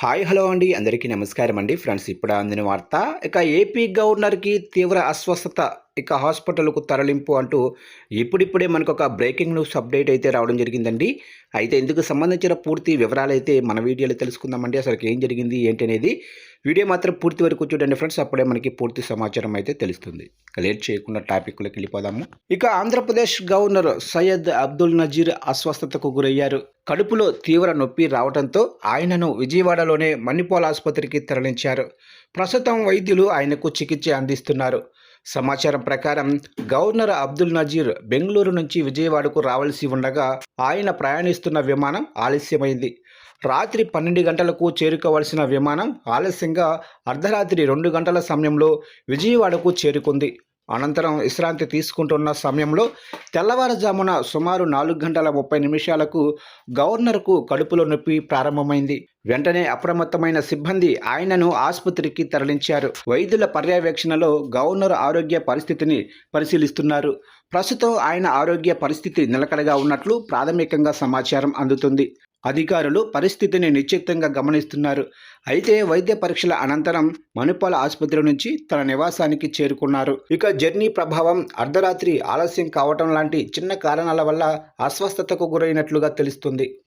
Hello అండి. అందరికీ నమస్కారం అండి. ఫ్రెండ్స్ ఇప్పుడు అందిన వార్త. ఏపీ గవర్నర్‌కి తీవ్ర అస్వస్థత. హాస్పిటల్‌కు తరలింపు అంటూ ఇప్పుడిప్పుడే మనకొక బ్రేకింగ్ న్యూస్ అప్డేట్ అయితే రావడం జరిగిందండి. అయితే ఇందుకు సంబంధించిన పూర్తి వివరాలైతే మన వీడియోలో తెలుసుకుందామండి. అసలుకి ఏం జరిగింది ఏంటి అనేది. వీడియో మాత్రం పూర్తి వరకు చూడండి ఫ్రెండ్స్. అప్పుడే మనకి పూర్తి సమాచారం అయితే తెలుస్తుంది. లేట్ చేయకుండా టాపిక్‌లోకి వెళ్ళిపోదాము. ఆంధ్రప్రదేశ్ గవర్నర్ సయ్యద్ అబ్దుల్ నజీర్ అస్వస్థతకు గురయ్యారు. కడుపులో తీవ్ర నొప్పి రావడంతో ఆయనను విజయవాడలోనే మణిపాల్ ఆసుపత్రికి తరలించారు. ప్రస్తుతం వైద్యులు ఆయనకు చికిత్స అందిస్తున్నారు. సమాచారం ప్రకారం గవర్నర్ అబ్దుల్ నజీర్ బెంగళూరు నుంచి విజయవాడకు రావాల్సి ఉండగా ఆయన ప్రయాణిస్తున్న విమానం ఆలస్యమైంది. రాత్రి 12 గంటలకు చేరుకోవాల్సిన విమానం ఆలస్యంగా అర్ధరాత్రి 2 గంటల సమయంలో విజయవాడకు చేరుకుంది. అనంతరం విశ్రాంతి తీసుకుంటున్న సమయంలో తెల్లవారుజామున సుమారు 4 గంటల 30 నిమిషాలకు గవర్నర్కు కడుపులో నొప్పి ప్రారంభమైంది. వెంటనే అప్రమత్తమైన సిబ్బంది ఆయనను ఆసుపత్రికి తరలించారు. వైద్యుల పర్యవేక్షణలో గవర్నర్ ఆరోగ్య పరిస్థితిని పరిశీలిస్తున్నారు. ప్రస్తుతం ఆయన ఆరోగ్య పరిస్థితి నిలకడగా ఉన్నట్లు ప్రాథమికంగా సమాచారం అందుతుంది. అధికారులు పరిస్థితిని నిశ్చితంగా గమనిస్తున్నారు. అయితే వైద్య పరీక్షల అనంతరం మణిపాల్ ఆసుపత్రి నుంచి తన నివాసానికి చేరుకున్నారు. జర్నీ ప్రభావం, అర్ధరాత్రి ఆలస్యం కావటం లాంటి చిన్న కారణాల వల్ల అస్వస్థతకు గురైనట్లుగా తెలుస్తుంది.